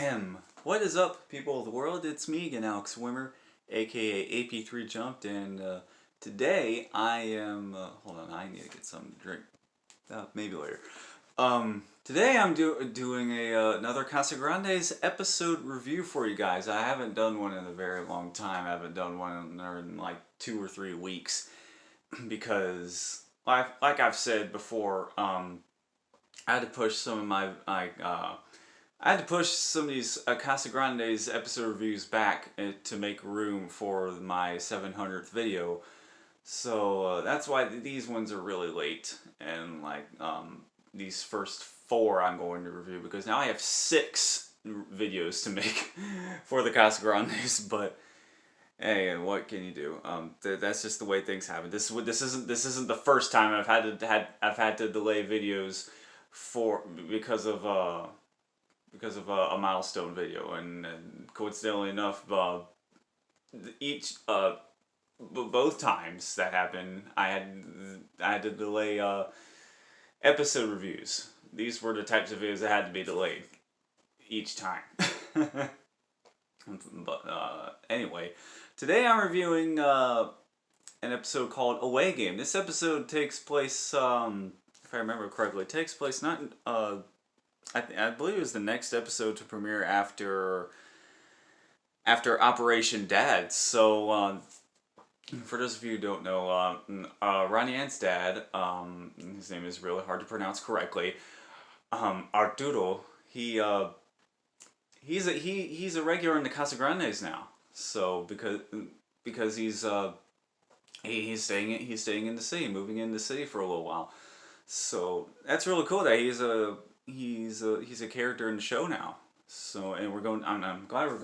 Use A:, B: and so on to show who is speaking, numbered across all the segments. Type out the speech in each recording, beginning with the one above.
A: Ahem. What is up, people of the world? It's me again, Alex Wimmer, aka AP3 Jumped, and today I am. Hold on, I need to get something to drink. Maybe later. Today I'm doing another Casa Grande's episode review for you guys. I haven't done one in a very long time. I haven't done one in like 2 or 3 weeks because, like I've said before, I had to push some of I had to push some of these Casa Grande's episode reviews back to make room for my 700th video. So that's why these ones are really late. And these first 4 I'm going to review because now I have 6 videos to make for the Casa Grande's. But hey, what can you do? That's just the way things happen. This isn't the first time I've had to delay videos because of a milestone video, and coincidentally enough, both times that happened, I had to delay episode reviews. These were the types of videos that had to be delayed each time. But anyway, today I'm reviewing an episode called Away Game. This episode takes place, if I remember correctly, takes place not I believe it was the next episode to premiere after Operation Dad. So, for those of you who don't know, Ronnie Anne's dad, his name is really hard to pronounce correctly, Arturo, he's a regular in the Casa Grandes now. So, because he's staying in the city, moving in the city for a little while. So, that's really cool that he's a character in the show now. So, and I'm glad we're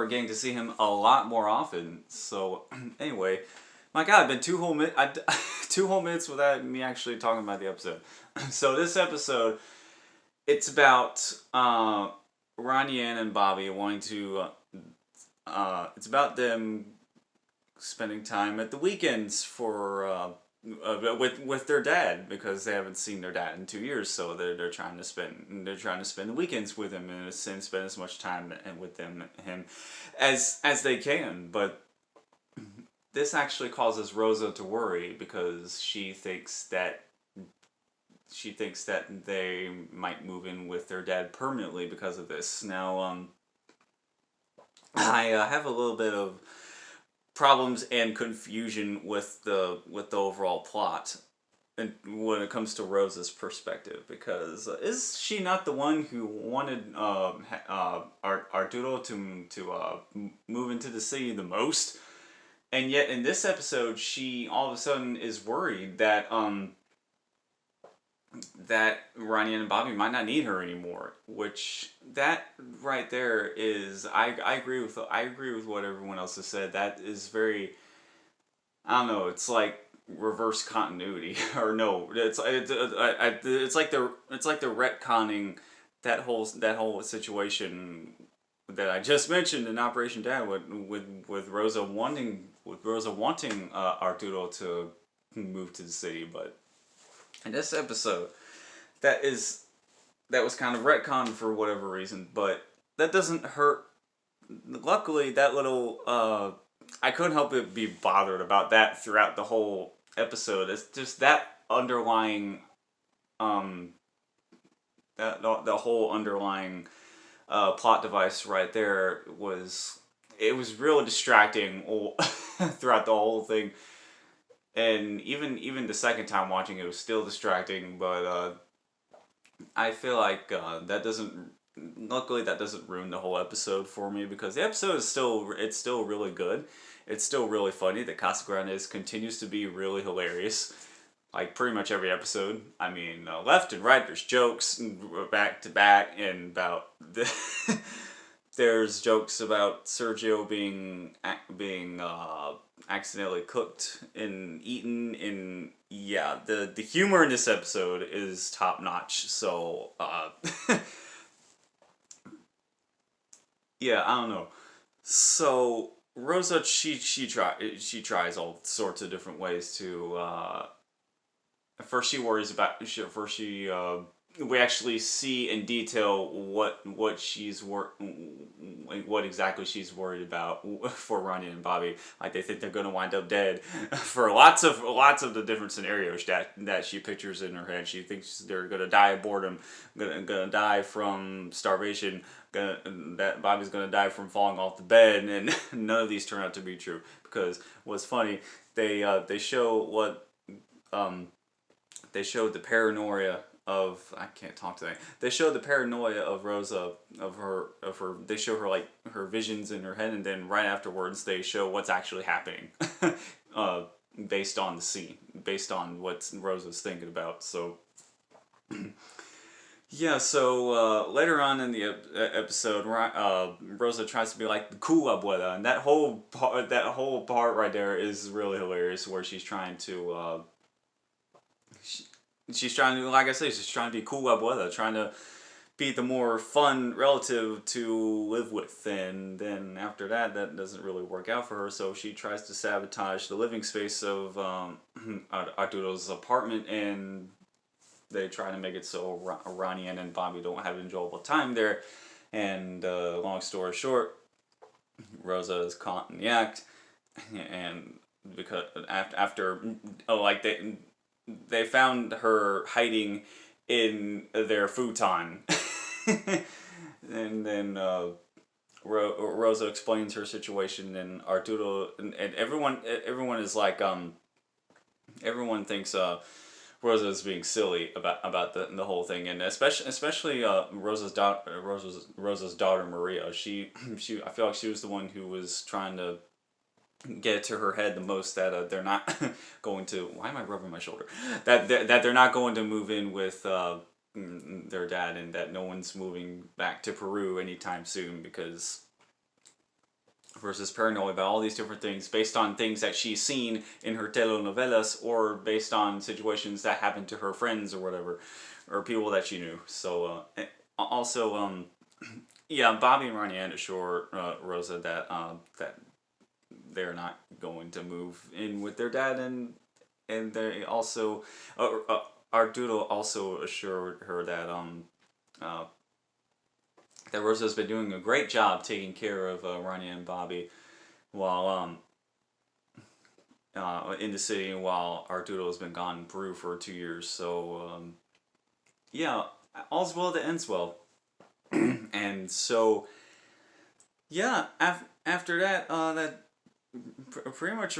A: getting to see him a lot more often. So anyway, my God, I've been 2 whole minutes without me actually talking about the episode. So this episode, it's about Ronnie Anne and Bobby wanting to. It's about them spending time at the weekends for. With their dad, because they haven't seen their dad in 2 years, so they're trying to spend the weekends with him and spend as much time with him as they can. But this actually causes Rosa to worry because she thinks that they might move in with their dad permanently because of this. Now, I have a little bit of problems and confusion with the overall plot, and when it comes to Rosa's perspective, because is she not the one who wanted Arturo to move into the city the most? And yet in this episode, she all of a sudden is worried that Ronnie and Bobby might not need her anymore, which that right there is I agree with what everyone else has said. That is very, I don't know, it's like reverse continuity or no, it's like they're retconning that whole situation that I just mentioned in Operation Dad with Rosa wanting Arturo to move to the city. But in this episode, that was kind of retconned for whatever reason, but that doesn't hurt. Luckily, that little I couldn't help but be bothered about that throughout the whole episode. It's just that underlying the whole underlying plot device right there was real distracting throughout the whole thing. And even the second time watching it was still distracting, but I feel like luckily that doesn't ruin the whole episode for me, because the episode is still really good. It's still really funny. The Casa Grandes continues to be really hilarious, like pretty much every episode. I mean, left and right, there's jokes back to back, and there's jokes about Sergio being accidentally cooked and eaten, and yeah, the humor in this episode is top notch. So yeah, I don't know. So Rosa, she tries all sorts of different ways to. At first she worries about. we actually see in detail what what exactly she's worried about for Ronnie and Bobby. Like they think they're gonna wind up dead for lots of the different scenarios that she pictures in her head. She thinks they're gonna die of boredom, gonna die from starvation, that Bobby's gonna die from falling off the bed, and none of these turn out to be true. Because what's funny, they show what they showed the paranoia of, I can't talk today. They showed the paranoia of Rosa, of her. They show her like her visions in her head, and then right afterwards they show what's actually happening, uh, based on the scene, based on what Rosa's thinking about. So yeah, so later on in the episode, Rosa tries to be like the cool abuela, and that whole part right there is really hilarious, where she's trying to. She's trying to, like I say, she's trying to be cool abuela, trying to be the more fun relative to live with. And then after that, that doesn't really work out for her, so she tries to sabotage the living space of Arturo's apartment, and they try to make it so Ronnie and Bobby don't have an enjoyable time there. And long story short, Rosa is caught in the act, and because after like they found her hiding in their futon. And then Rosa explains her situation, and Arturo and everyone is like everyone thinks Rosa is being silly about the whole thing, and especially Rosa's daughter Maria. She I feel like she was the one who was trying to get it to her head the most, that they're not going to. Why am I rubbing my shoulder? That they're not going to move in with their dad, and that no one's moving back to Peru anytime soon, because versus paranoid about all these different things based on things that she's seen in her telenovelas, or based on situations that happened to her friends or whatever, or people that she knew. So also yeah, Bobby and Ronnie assure Rosa that they're not going to move in with their dad, and they also Arturo also assured her that that Rosa's been doing a great job taking care of Ronnie and Bobby while in the city, while Arturo has been gone in Peru for 2 years. So yeah, all's well that ends well. And so yeah, after that pretty much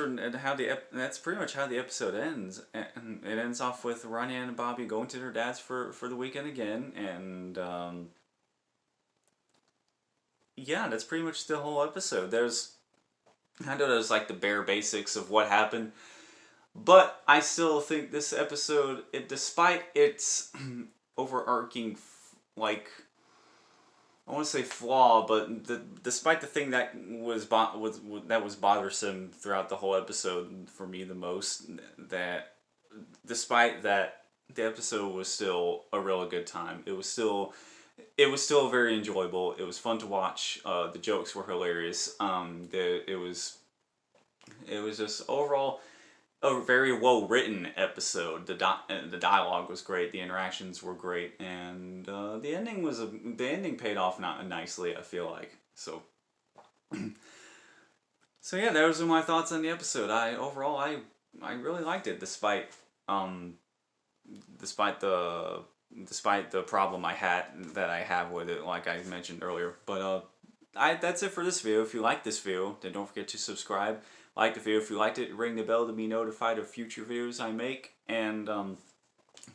A: that's pretty much how the episode ends. And it ends off with Ronnie and Bobby going to their dad's for the weekend again, and yeah, that's pretty much the whole episode. I know there's like the bare basics of what happened, but I still think this episode, despite its overarching like, I want to say flaw, but despite the thing that was bothersome throughout the whole episode for me the most, that despite that, the episode was still a really good time. It was still very enjoyable. It was fun to watch. The jokes were hilarious. It was just overall a very well written episode. The dialogue was great. The interactions were great, and the ending paid off nicely, I feel like. So so yeah, those are my thoughts on the episode. I really liked it, despite the problem I have with it, like I mentioned earlier. But that's it for this video. If you like this video, then don't forget to subscribe. Like the video if you liked it. Ring the bell to be notified of future videos I make. And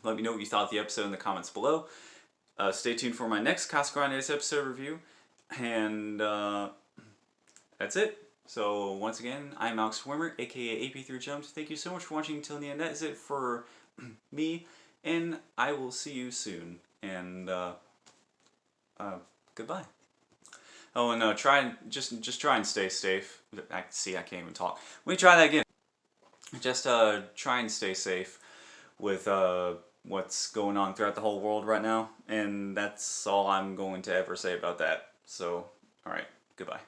A: let me know what you thought of the episode in the comments below. Stay tuned for my next Casa Grande's episode review. And that's it. So once again, I'm Alex Wimmer, aka AP3Jumps. Thank you so much for watching until the end. That is it for me, and I will see you soon. And goodbye. Oh, and just try and stay safe. I can't even talk. Let me try that again. Just try and stay safe with what's going on throughout the whole world right now, and that's all I'm going to ever say about that. So, all right, goodbye.